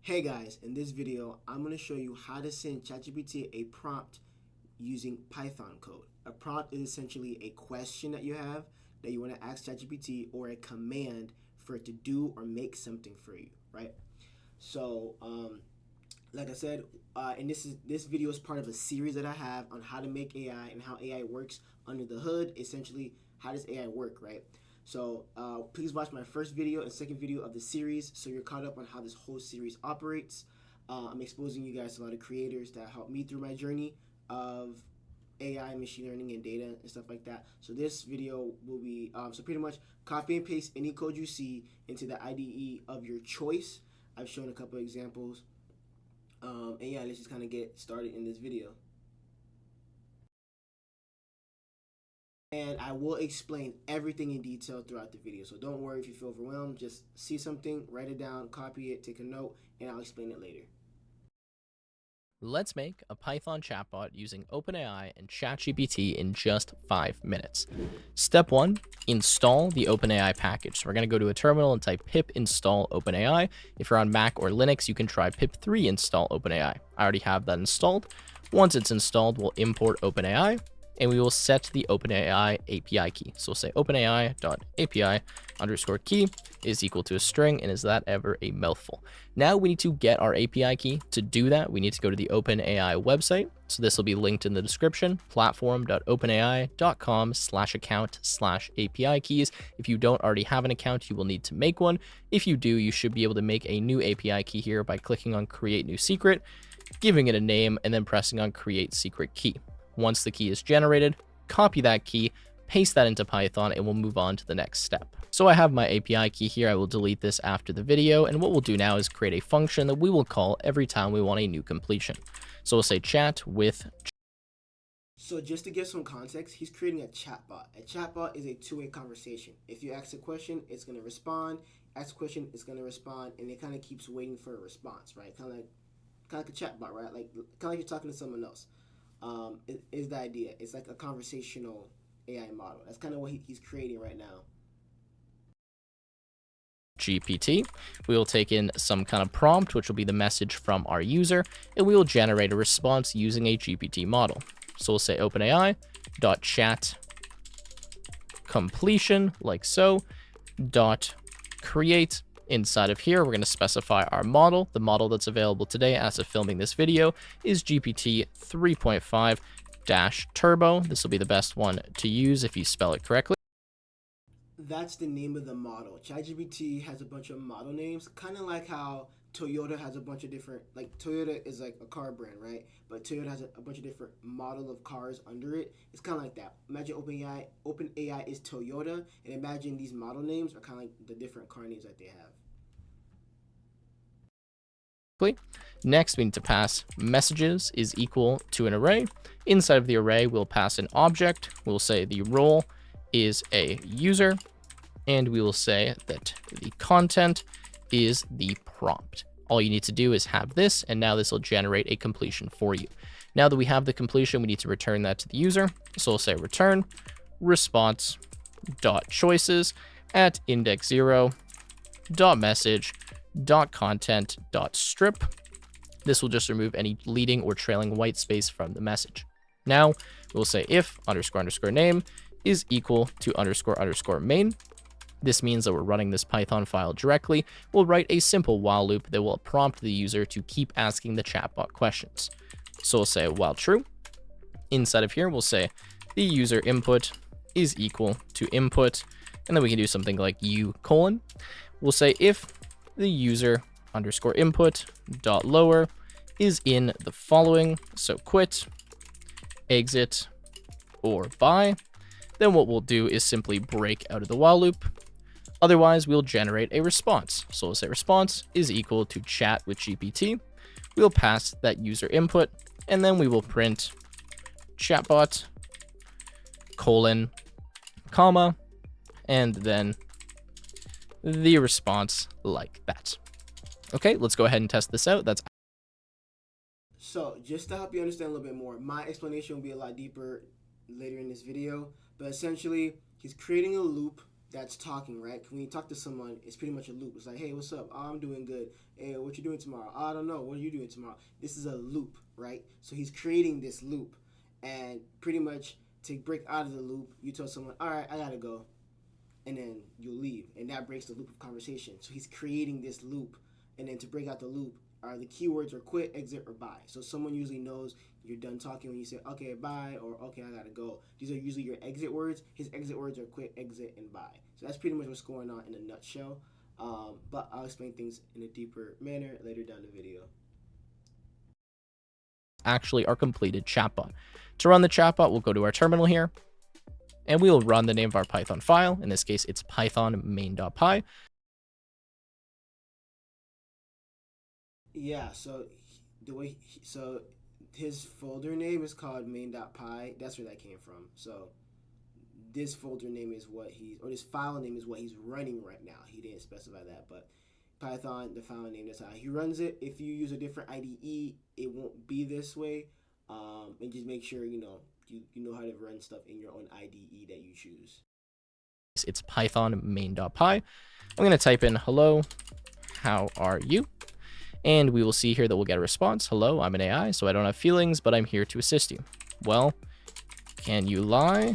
Hey guys, in this video, I'm going to show you how to send ChatGPT a prompt using Python code. A prompt is essentially a question that you have that you want to ask ChatGPT or a command for it to do or make something for you, right? So, like I said, and this video is part of a series that I have on how to make AI and how AI works under the hood. Essentially, how does AI work, right? So please watch my first video and second video of the series so you're caught up on how this whole series operates. I'm exposing you guys to a lot of creators that helped me through my journey of AI, machine learning, and data and stuff like that. So this video will be, so pretty much copy and paste any code you see into the IDE of your choice. I've shown a couple of examples. And yeah, let's just kind of get started in this video. And I will explain everything in detail throughout the video. So don't worry if you feel overwhelmed. Just see something, write it down, copy it, take a note, and I'll explain it later. Let's make a Python chatbot using OpenAI and ChatGPT in just 5 minutes. Step 1, install the OpenAI package. So we're going to go to a terminal and type pip install OpenAI. If you're on Mac or Linux, you can try pip3 install OpenAI. I already have that installed. Once it's installed, we'll import OpenAI and we will set the OpenAI API key. So we'll say OpenAI.API underscore key is equal to a string, and is that ever a mouthful? Now we need to get our API key. To do that, we need to go to the OpenAI website. So this will be linked in the description, platform.openai.com/account/API keys. If you don't already have an account, you will need to make one. If you do, you should be able to make a new API key here by clicking on create new secret, giving it a name, and then pressing on create secret key. Once the key is generated, copy that key, paste that into Python, and we'll move on to the next step. So I have my API key here. I will delete this after the video. And what we'll do now is create a function that we will call every time we want a new completion. So we'll say chat with. So just to give some context, he's creating a chatbot. A chatbot is a two-way conversation. If you ask a question, it's going to respond. Ask a question, it's going to respond. And it kind of keeps waiting for a response, right? Kind of like a chatbot, right? Kind of like you're talking to someone else. Is the idea. It's like a conversational AI model. That's kind of what he's creating right now. GPT. We will take in some kind of prompt, which will be the message from our user, and we will generate a response using a GPT model. So we'll say OpenAI.chat completion, like so, dot create. Inside of here, we're going to specify our model. The model that's available today as of filming this video is GPT 3.5-Turbo. This will be the best one to use if you spell it correctly. That's the name of the model. ChatGPT has a bunch of model names, kind of like how Toyota has a bunch of different, like Toyota is like a car brand, right? But Toyota has a bunch of different model of cars under it. It's kind of like that. Imagine OpenAI is Toyota, and imagine these model names are kind of like the different car names that they have. Next, we need to pass messages is equal to an array. Inside of the array, we'll pass an object. We'll say the role is a user, and we will say that the content is the prompt. All you need to do is have this, and now this will generate a completion for you. Now that we have the completion, we need to return that to the user. So we'll say return response dot choices at index 0 dot message dot content dot strip. This will just remove any leading or trailing white space from the message. Now we'll say if underscore underscore name is equal to underscore underscore main. This means that we're running this Python file directly. We'll write a simple while loop that will prompt the user to keep asking the chatbot questions. So we'll say while true. Inside of here, we'll say the user input is equal to input, and then we can do something like u colon. We'll say if the user underscore input dot lower is in the following, so quit, exit, or buy. Then what we'll do is simply break out of the while loop. Otherwise, we'll generate a response. So we'll say response is equal to chat with GPT. We'll pass that user input, and then we will print chatbot, colon, comma, and then the response like that. Okay, let's go ahead and test this out. So just to help you understand a little bit more, my explanation will be a lot deeper later in this video, but essentially he's creating a loop that's talking, right? When you talk to someone, it's pretty much a loop. It's like, hey, what's up? Oh, I'm doing good. Hey, what you doing tomorrow? Oh, I don't know. What are you doing tomorrow? This is a loop, right? So he's creating this loop, and pretty much to break out of the loop, you tell someone, all right, I gotta go, and then you'll leave, and that breaks the loop of conversation. So he's creating this loop, and then to break out the loop, are the keywords are quit, exit, or buy. So someone usually knows you're done talking when you say okay, bye, or okay, I gotta go. These are usually your exit words. His exit words are quit, exit, and buy. So that's pretty much what's going on in a nutshell. But I'll explain things in a deeper manner later down the video. Actually our completed chatbot. To run the chatbot, we'll go to our terminal here, and we will run the name of our Python file. In this case, it's python main.py. Yeah. So the way so his folder name is called main.py. That's where that came from. So this folder name is what he's, or this file name is what he's running right now. He didn't specify that, but Python, the file name, that's how he runs it. If you use a different IDE, it won't be this way. And just make sure you know how to run stuff in your own IDE that you choose. It's python main.py. I'm going to type in hello, how are you? And we will see here that we'll get a response. Hello, I'm an AI, so I don't have feelings, but I'm here to assist you. Well, can you lie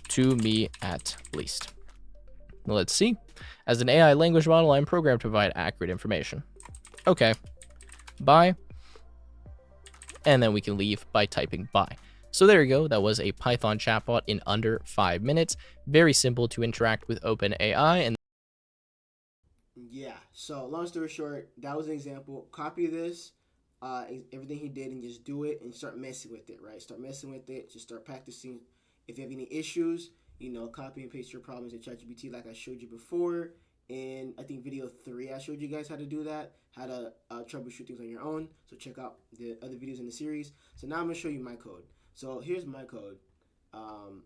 to me at least? Let's see. As an AI language model, I'm programmed to provide accurate information. Okay. Bye. And then we can leave by typing bye. So there you go. That was a Python chatbot in under 5 minutes. Very simple to interact with OpenAI. And Yeah. So long story short, that was an example. Copy this, everything he did, and just do it and start messing with it. Right. Start messing with it. Just start practicing. If you have any issues, copy and paste your problems in ChatGPT like I showed you before. In I think video 3, I showed you guys how to do that, how to troubleshoot things on your own. So check out the other videos in the series. So now I'm gonna show you my code. So here's my code, and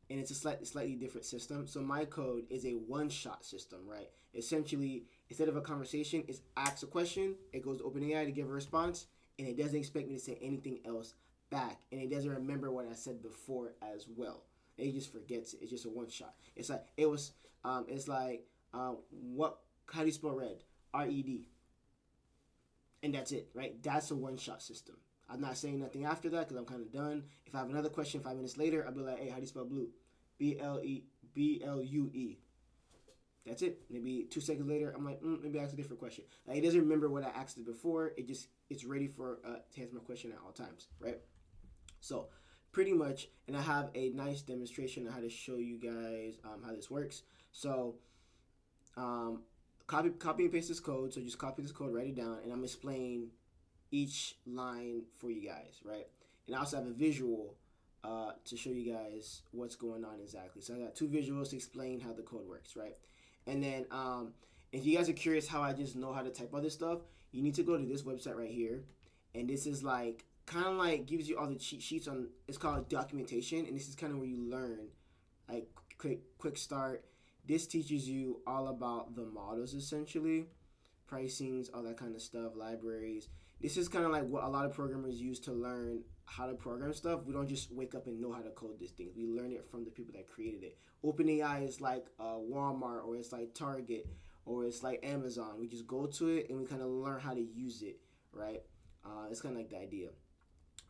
it's a slightly different system. So my code is a one-shot system, right? Essentially, instead of a conversation, it asks a question, it goes to OpenAI to give a response, and it doesn't expect me to say anything else back, and it doesn't remember what I said before as well. It just forgets it. It's just a one-shot. It's like it was. It's like what? How do you spell red? RED, and that's it, right? That's a one-shot system. I'm not saying nothing after that because I'm kind of done. If I have another question 5 minutes later, I'll be like, hey, how do you spell blue? BLUE. That's it. Maybe 2 seconds later, I'm like, maybe ask a different question. Like, it doesn't remember what I asked it before. It's ready for to answer my question at all times, right? So pretty much, and I have a nice demonstration on how to show you guys how this works. So copy and paste this code. So just copy this code, write it down, and I'm explaining each line for you guys, right? And I also have a visual to show you guys what's going on exactly. So I got 2 visuals to explain how the code works, right? And then if you guys are curious how I just know how to type all this stuff, you need to go to this website right here. And this is like kind of like gives you all the cheat sheets on, it's called documentation, and this is kind of where you learn, like quick start. This teaches you all about the models essentially, pricings, all that kind of stuff, libraries. This is kind of like what a lot of programmers use to learn how to program stuff. We don't just wake up and know how to code these things. We learn it from the people that created it. OpenAI is like Walmart, or it's like Target, or it's like Amazon. We just go to it and we kind of learn how to use it, right? It's kind of like the idea.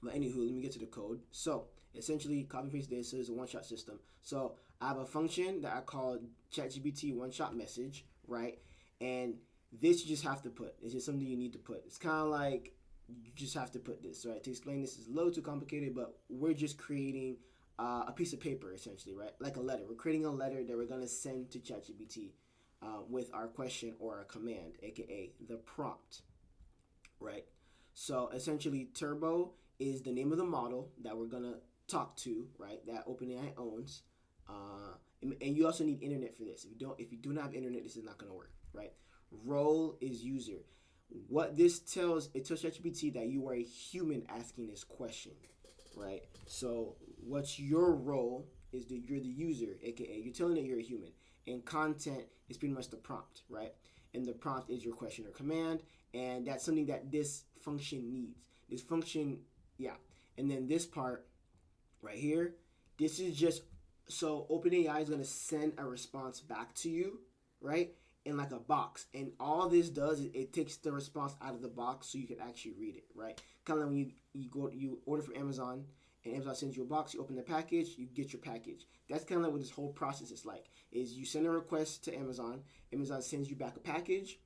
But anywho, let me get to the code. So essentially, copy and paste this. So it's a one-shot system. So I have a function that I call ChatGPT one-shot message, right? And this you just have to put. It's just something you need to put. It's kind of like you just have to put this, right? To explain this is a little too complicated, but we're just creating a piece of paper essentially, right? Like a letter. We're creating a letter that we're gonna send to ChatGPT with our question or our command, aka the prompt, right? So essentially, Turbo is the name of the model that we're gonna talk to, right? That OpenAI owns, and you also need internet for this. If you do not have internet, this is not gonna work, right? Role is user. What this tells, it tells ChatGPT that you are a human asking this question, right? So what's your role is that you're the user, aka you're telling it you're a human, and content is pretty much the prompt, right? And the prompt is your question or command, and that's something that this function needs. This function, yeah. And then this part right here, this is just So OpenAI is gonna send a response back to you, right? In like a box, and all this does is it takes the response out of the box so you can actually read it, right? Kind of like when you order from Amazon, and Amazon sends you a box, you open the package, you get your package. That's kind of like what this whole process is like. Is you send a request to Amazon, Amazon sends you back a package,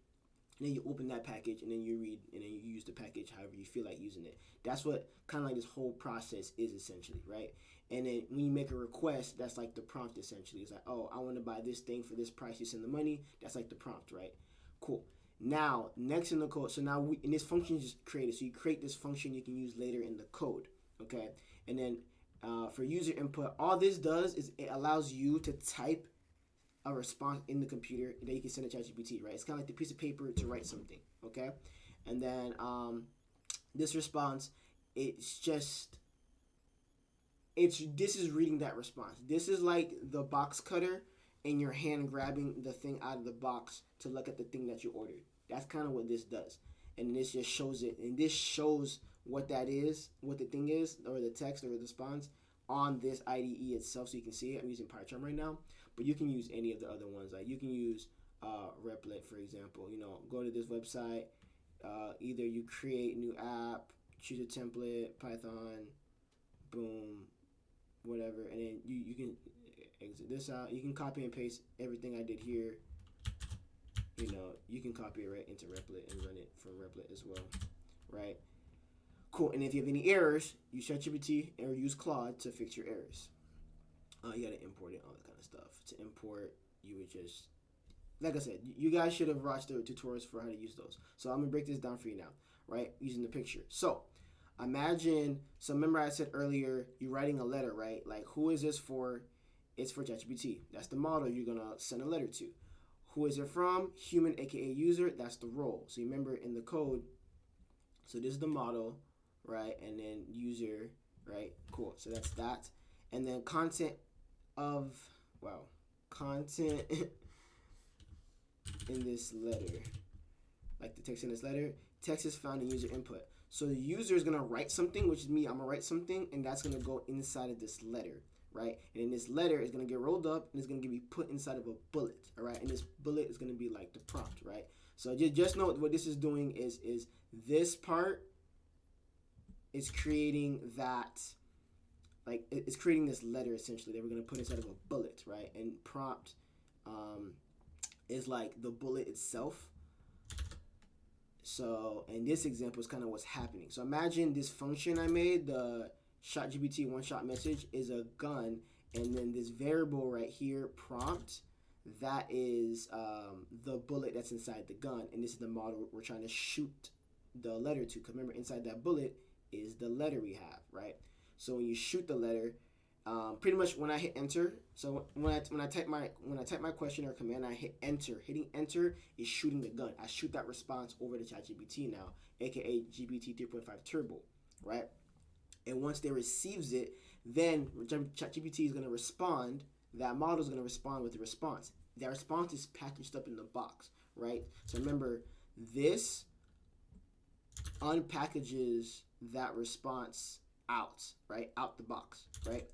and then you open that package, and then you read, and then you use the package however you feel like using it. That's what kind of like this whole process is essentially, right? And then when you make a request, that's like the prompt essentially. It's like, oh, I want to buy this thing for this price. You send the money. That's like the prompt, right? Cool. Now, next in the code, so now and this function is just created. So you create this function you can use later in the code, okay? And then for user input, all this does is it allows you to type a response in the computer that you can send to ChatGPT, right? It's kind of like the piece of paper to write something, okay? And then this response, it's just this is reading that response. This is like the box cutter and your hand grabbing the thing out of the box to look at the thing that you ordered. That's kind of what this does. And this just shows it. And this shows what that is, what the thing is, or the text or the response on this IDE itself so you can see it. I'm using PyCharm right now, but you can use any of the other ones. Like you can use Replit, for example. You know, go to this website. Either you create new app, choose a template, Python, boom, whatever, and then you can exit this out. You can copy and paste everything I did here. You know, you can copy it right into Replit and run it from Replit as well, right? Cool. And if you have any errors, use ChatGPT or use Claude to fix your errors. You gotta import it, all that kind of stuff. To import, you would just, like I said, you guys should have watched the tutorials for how to use those. So I'm gonna break this down for you now, right? Using the picture. So imagine, so remember I said earlier, you're writing a letter, right? Like, who is this for? It's for ChatGPT. That's the model you're gonna send a letter to. Who is it from? Human, aka user. That's the role. So you remember in the code, so this is the model, right? And then user, right? Cool. So that's that. And then content of, wow, content in this letter, like the text in this letter, text is found in user input. So the user is gonna write something, which is me. I'm gonna write something, and that's gonna go inside of this letter, right? And then this letter is gonna get rolled up, and it's gonna be put inside of a bullet, all right? And this bullet is gonna be like the prompt, right? So just know what this is doing is this part is creating that, like it's creating this letter essentially that we're gonna put inside of a bullet, right? And prompt is like the bullet itself. So, and this example is kind of what's happening. So imagine this function I made, the ChatGPT one-shot message is a gun, and then this variable right here, prompt, that is the bullet that's inside the gun, and this is the model we're trying to shoot the letter to. Because remember, inside that bullet is the letter we have, right? So when you shoot the letter, pretty much when I hit enter, so when I type my question or command, I hit enter. Hitting enter is shooting the gun. I shoot that response over to ChatGPT now, aka GPT 3.5 Turbo, right? And once they receives it, then ChatGPT is gonna respond. That model is gonna respond with the response. That response is packaged up in the box, right? So remember, this unpackages that response out, right? Out the box, right?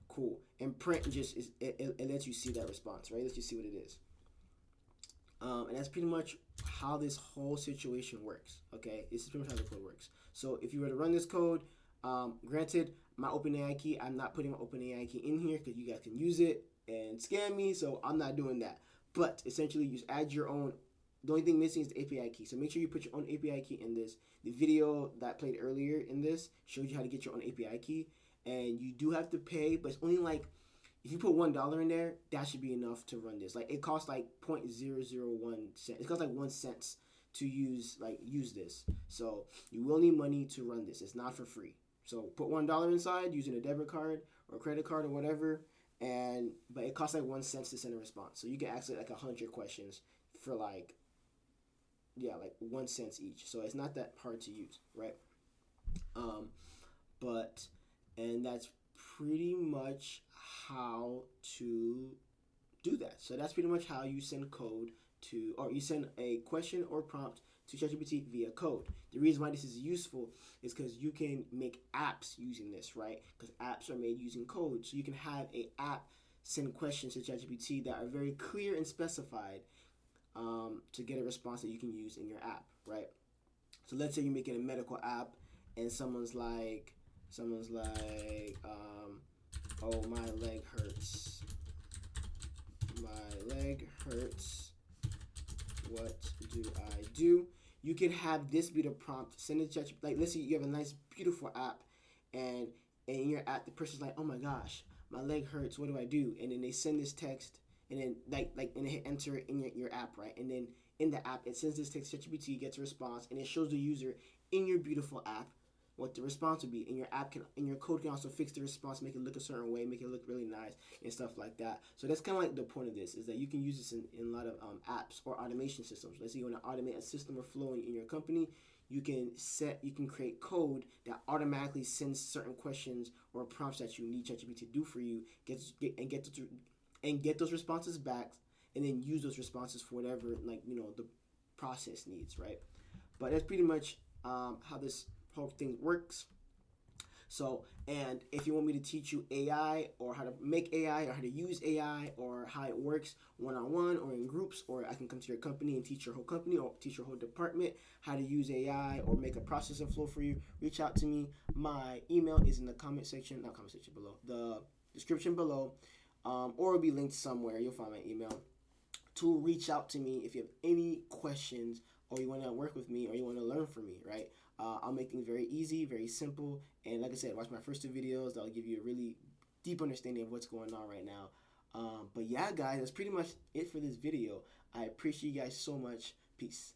Cool. And print just is it lets you see that response, right? It lets you see what it is. And that's pretty much how this whole situation works. Okay, this is pretty much how the code works. So if you were to run this code, granted, my OpenAI key, I'm not putting my OpenAI key in here because you guys can use it and scam me, so I'm not doing that. But essentially, you just add your own. The only thing missing is the API key. So make sure you put your own API key in this. The video that played earlier in this showed you how to get your own API key. And you do have to pay, but it's only like, if you put $1 in there, that should be enough to run this. Like, it costs like 0.001 cent. It costs like 1 cent to use this. So you will need money to run this. It's not for free. So put $1 inside using a debit card or a credit card or whatever, but it costs like 1 cent to send a response. So you can ask it like 100 questions for like 1 cent each. So it's not that hard to use, right? And that's pretty much how to do that. So that's pretty much how you send code to, or you send a question or prompt to ChatGPT via code. The reason why this is useful is because you can make apps using this, right? Because apps are made using code. So you can have a app send questions to ChatGPT that are very clear and specified to get a response that you can use in your app, right? So let's say you're making a medical app, and oh, my leg hurts. My leg hurts. What do I do? You can have this be the prompt. Send it to ChatGPT. Like, let's say you have a nice, beautiful app, and in your app, the person's like, "Oh my gosh, my leg hurts. What do I do?" And then they send this text, and then and they hit enter in your app, right? And then in the app, it sends this text to ChatGPT, gets a response, and it shows the user in your beautiful app what the response would be. And your app can, and your code can also fix the response, make it look a certain way, make it look really nice and stuff like that. So that's kind of like the point of this, is that you can use this in a lot of apps or automation systems. Let's say you want to automate a system or flow in your company. You can create code that automatically sends certain questions or prompts that you need ChatGPT to do for you, get those responses back, and then use those responses for whatever, like, the process needs, right? But that's pretty much how this whole thing works. So, and if you want me to teach you AI, or how to make AI, or how to use AI, or how it works one on one or in groups, or I can come to your company and teach your whole company or teach your whole department how to use AI or make a processing flow for you, reach out to me. My email is in the not comment section below, the description below, or it'll be linked somewhere. You'll find my email to reach out to me if you have any questions, or you want to work with me, or you want to learn from me, right? I'll make things very easy, very simple, and like I said, watch my first two videos. That'll give you a really deep understanding of what's going on right now. But yeah, guys, that's pretty much it for this video. I appreciate you guys so much. Peace.